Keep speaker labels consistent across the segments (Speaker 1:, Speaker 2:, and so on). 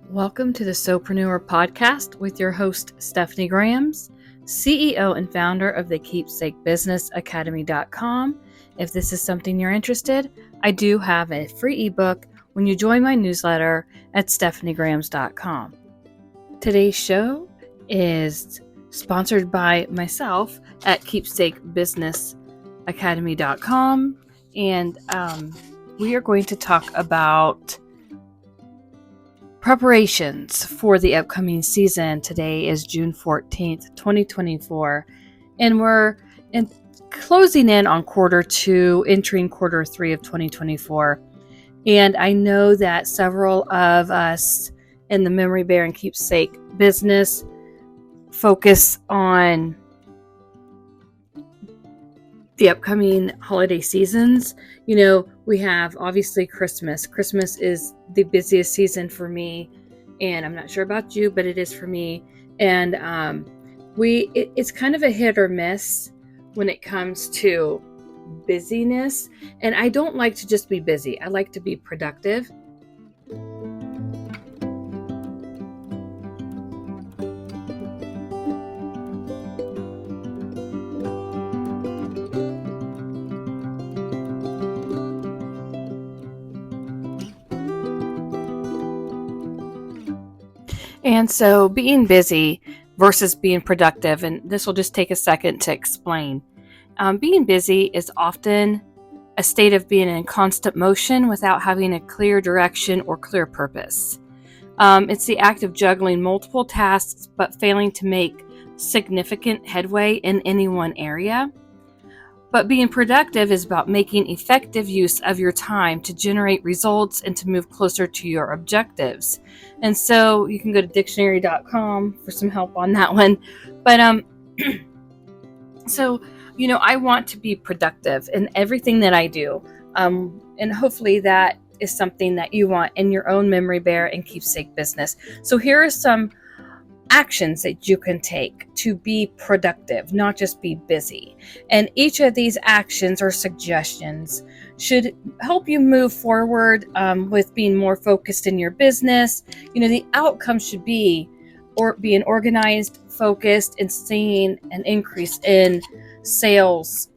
Speaker 1: Welcome to the Sewpreneur podcast with your host, Stephanie Grams, CEO and founder of the Keepsake Business Academy.com. If this is something you're interested, I do have a free ebook when you join my newsletter at stephaniegrams.com. Today's show is sponsored by myself at Keepsake Business Academy.com, and we are going to talk about preparations for the upcoming season. Today is June 14th, 2024, and we're closing in on quarter two, entering quarter three of 2024. And I know that several of us in the Memory Bear and Keepsake business focus on the upcoming holiday seasons. You know, we have obviously Christmas. Christmas is the busiest season for me, and I'm not sure about you, but it is for me. And it's kind of a hit or miss when it comes to busyness. And I don't like to just be busy. I like to be productive. And so being busy versus being productive, and this will just take a second to explain. Being busy is often a state of being in constant motion without having a clear direction or clear purpose. It's the act of juggling multiple tasks but failing to make significant headway in any one area. But being productive is about making effective use of your time to generate results and to move closer to your objectives. And so you can go to dictionary.com for some help on that one. But so, you know, I want to be productive in everything that I do. And hopefully that is something that you want in your own Memory Bear and Keepsake business. So here are some actions that you can take to be productive, not just be busy. And each of these actions or suggestions should help you move forward with being more focused in your business. You know, the outcome should be being organized, focused, and seeing an increase in sales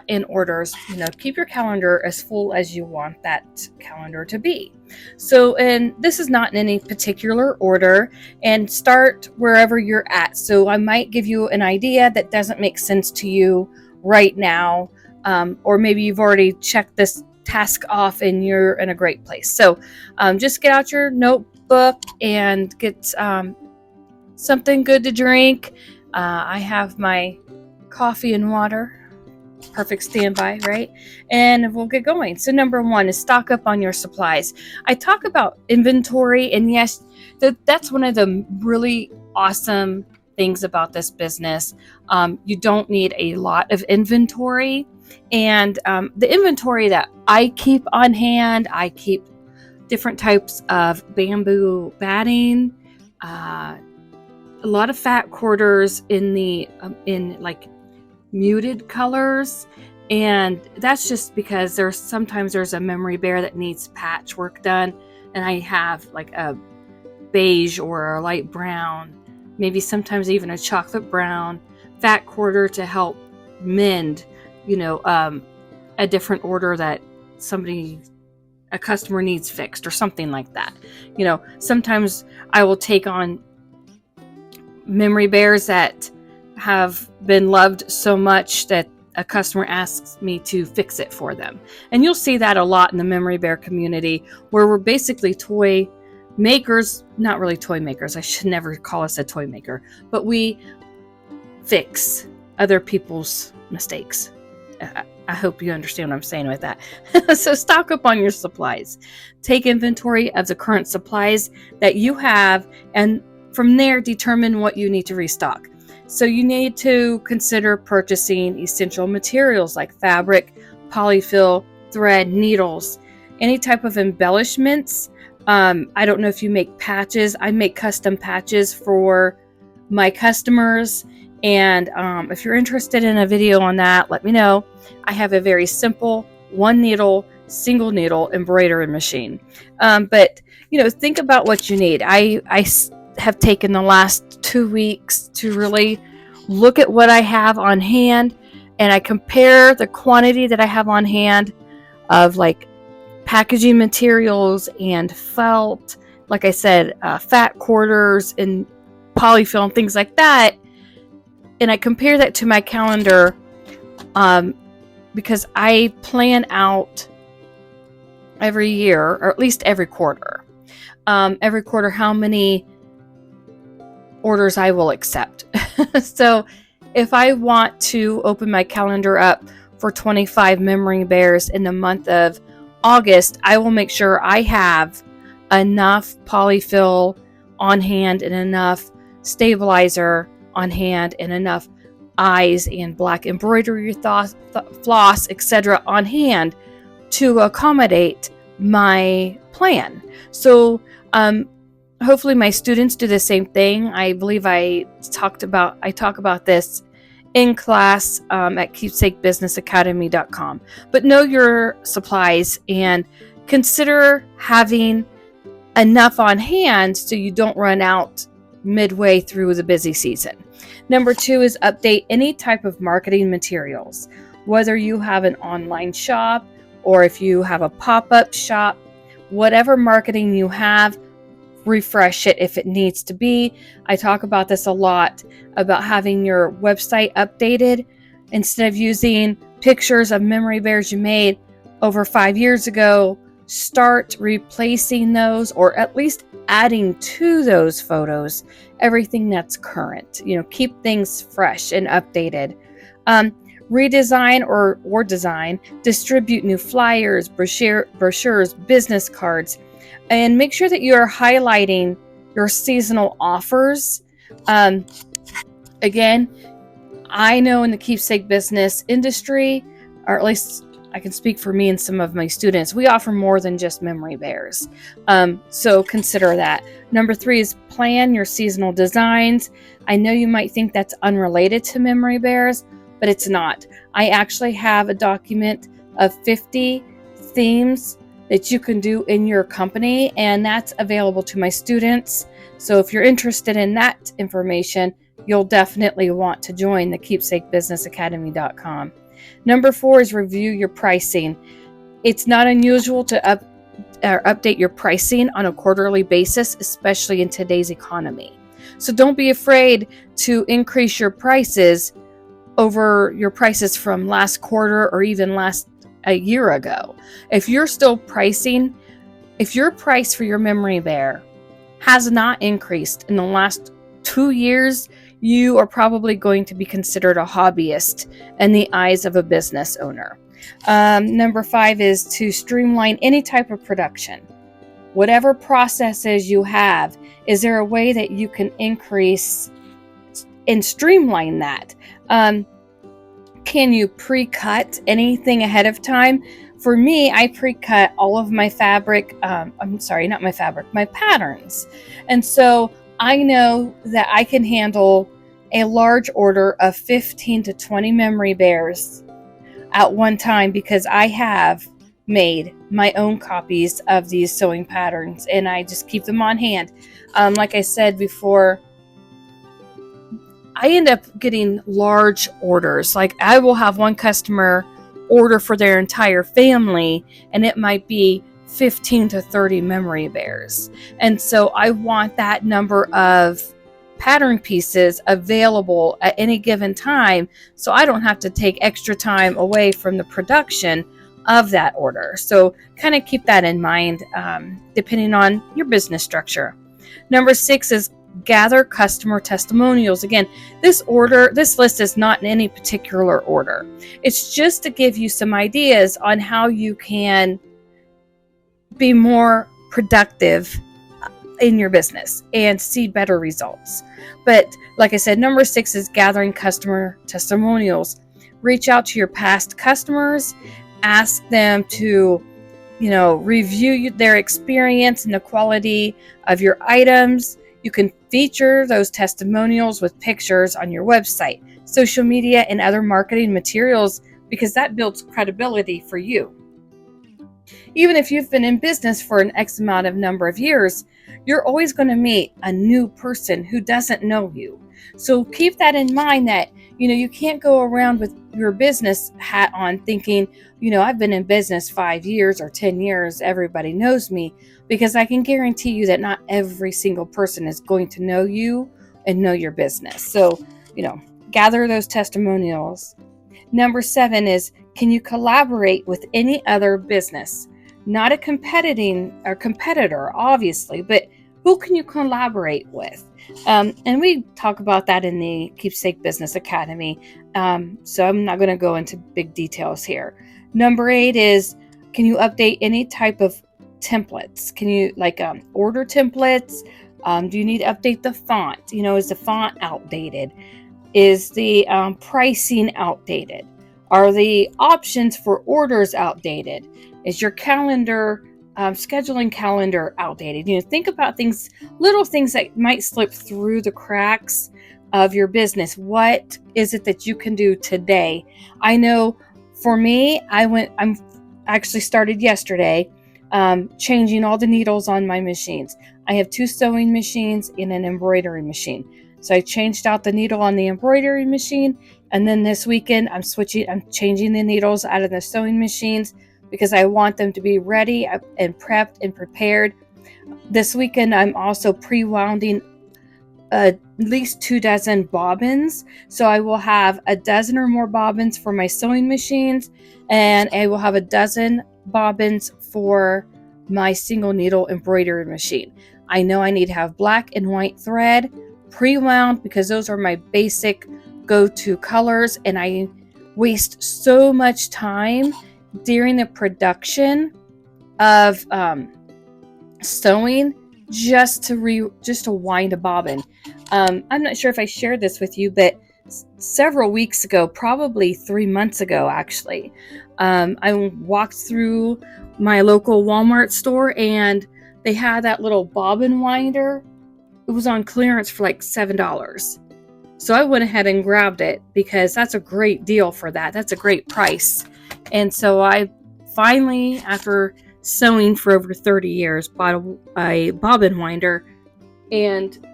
Speaker 1: in orders. You know, keep your calendar as full as you want that calendar to be. So, and this is not in any particular order, and start wherever you're at. So I might give you an idea that doesn't make sense to you right now, or maybe you've already checked this task off and you're in a great place. So just get out your notebook and get something good to drink. I have my coffee and water. Perfect standby, right? And we'll get going. So number one is stock up on your supplies. I talk about inventory, and yes, that's one of the really awesome things about this business. You don't need a lot of inventory, and the inventory that I keep on hand, I keep different types of bamboo batting, a lot of fat quarters in like muted colors, and that's just because there's a Memory Bear that needs patchwork done, and I have like a beige or a light brown, maybe sometimes even a chocolate brown fat quarter to help mend, you know, a different order that a customer needs fixed or something like that. You know, sometimes I will take on Memory Bears that have been loved so much that a customer asks me to fix it for them. And you'll see that a lot in the Memory Bear community, where we're basically toy makers, not really toy makers. I should never call us a toy maker, but we fix other people's mistakes. I hope you understand what I'm saying with that. So stock up on your supplies. Take inventory of the current supplies that you have, and from there, determine what you need to restock. So you need to consider purchasing essential materials like fabric, polyfill, thread, needles, any type of embellishments. I don't know if you make patches. I make custom patches for my customers. And if you're interested in a video on that, let me know. I have a very simple one needle, single needle embroidery machine. But think about what you need. I have taken the last 2 weeks to really look at what I have on hand, and I compare the quantity that I have on hand of like packaging materials and felt, like I said, fat quarters and polyfill and things like that. And I compare that to my calendar because I plan out every year, or at least every quarter, how many orders I will accept. So if I want to open my calendar up for 25 memory bears in the month of August, I will make sure I have enough polyfill on hand and enough stabilizer on hand and enough eyes and black embroidery floss, etc. on hand to accommodate my plan. So hopefully my students do the same thing. I believe I talk about this in class at keepsakebusinessacademy.com. But know your supplies and consider having enough on hand so you don't run out midway through the busy season. Number 2 is update any type of marketing materials. Whether you have an online shop or if you have a pop-up shop, whatever marketing you have, refresh it if it needs to be. I talk about this a lot, about having your website updated. Instead of using pictures of memory bears you made over 5 years ago, start replacing those, or at least adding to those photos everything that's current. Keep things fresh and updated. Redesign or design, distribute new flyers, brochures, business cards, and make sure that you are highlighting your seasonal offers. Again, I know in the keepsake business industry, or at least I can speak for me and some of my students, we offer more than just memory bears. So consider that. Number 3 is plan your seasonal designs. I know you might think that's unrelated to memory bears, but it's not. I actually have a document of 50 themes that you can do in your company, and that's available to my students. So if you're interested in that information, you'll definitely want to join the keepsakebusinessacademy.com. Number 4 is review your pricing. It's not unusual to update your pricing on a quarterly basis, especially in today's economy. So don't be afraid to increase your prices over your prices from last quarter or even a year ago. If your price for your memory bear has not increased in the last 2 years, you are probably going to be considered a hobbyist in the eyes of a business owner. Number 5 is to streamline any type of production. Whatever processes you have, is there a way that you can increase and streamline that? Can you pre-cut anything ahead of time? For me, I pre-cut all of my my patterns. And so I know that I can handle a large order of 15 to 20 memory bears at one time because I have made my own copies of these sewing patterns and I just keep them on hand. Like I said before, I end up getting large orders. Like I will have one customer order for their entire family and it might be 15 to 30 memory bears. And so I want that number of pattern pieces available at any given time so I don't have to take extra time away from the production of that order. So kind of keep that in mind depending on your business structure. Number 6 is gather customer testimonials. Again, this list is not in any particular order. It's just to give you some ideas on how you can be more productive in your business and see better results. But like I said, number 6 is gathering customer testimonials. Reach out to your past customers, ask them to, review their experience and the quality of your items. You can feature those testimonials with pictures on your website, social media, and other marketing materials because that builds credibility for you. Even if you've been in business for an X amount of number of years, you're always going to meet a new person who doesn't know you. So keep that in mind, that you can't go around with your business hat on thinking, I've been in business 5 years or 10 years, everybody knows me, because I can guarantee you that not every single person is going to know you and know your business. So, gather those testimonials. Number 7 is, can you collaborate with any other business? Not a competitor, obviously, but who can you collaborate with? And we talk about that in the Keepsake Business Academy. So I'm not going to go into big details here. Number 8 is, can you update any type of templates? Can you order templates? Do you need to update the font? Is the font outdated? Is the pricing outdated? Are the options for orders outdated? Is your calendar, scheduling calendar outdated? Think about little things that might slip through the cracks of your business. What is it that you can do today? I know for me, I'm actually started yesterday, changing all the needles on my machines. I have 2 sewing machines and an embroidery machine. So I changed out the needle on the embroidery machine, and then this weekend I'm changing the needles out of the sewing machines because I want them to be ready and prepped and prepared. This weekend I'm also pre-wounding at least 2 dozen bobbins. So I will have a dozen or more bobbins for my sewing machines, and I will have a dozen bobbins for my single needle embroidery machine. I know I need to have black and white thread pre-wound because those are my basic go-to colors, and I waste so much time during the production of sewing just to wind a bobbin. I'm not sure if I shared this with you, but several weeks ago, probably 3 months ago actually, I walked through my local Walmart store and they had that little bobbin winder. It was on clearance for like $7. So I went ahead and grabbed it because that's a great deal for that. That's a great price. And so I finally, after sewing for over 30 years, bought a bobbin winder, and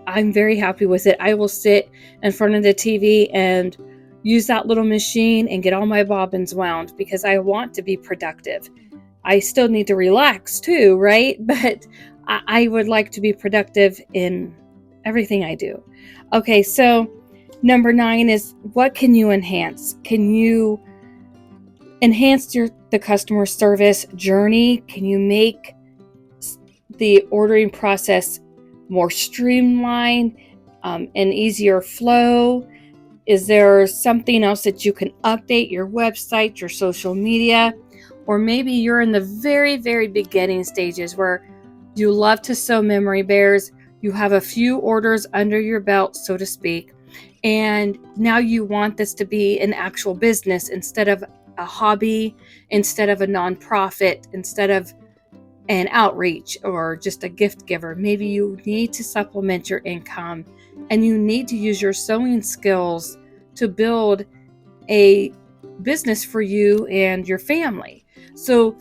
Speaker 1: I'm very happy with it. I will sit in front of the TV and use that little machine and get all my bobbins wound because I want to be productive. I still need to relax too, right? But I would like to be productive in everything I do. Okay, so number 9 is, what can you enhance? Can you enhance the customer service journey? Can you make the ordering process more streamlined, and easier flow? Is there something else that you can update your website, your social media? Or maybe you're in the very, very beginning stages where you love to sew memory bears. You have a few orders under your belt, so to speak, and now you want this to be an actual business instead of a hobby, instead of a nonprofit, instead of an outreach or just a gift giver. Maybe you need to supplement your income and you need to use your sewing skills to build a business for you and your family. So,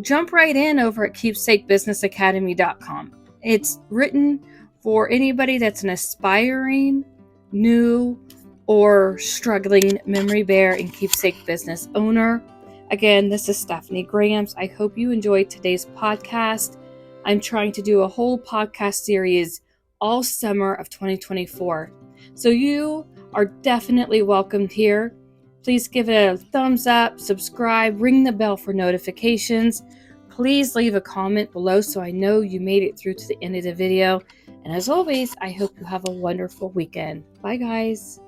Speaker 1: jump right in over at keepsakebusinessacademy.com. It's written for anybody that's an aspiring, new, or struggling memory bear and keepsake business owner. Again, this is Stephanie Grams. I hope you enjoyed today's podcast. I'm trying to do a whole podcast series all summer of 2024. So you are definitely welcomed here. Please give it a thumbs up, subscribe, ring the bell for notifications. Please leave a comment below so I know you made it through to the end of the video. And as always, I hope you have a wonderful weekend. Bye, guys.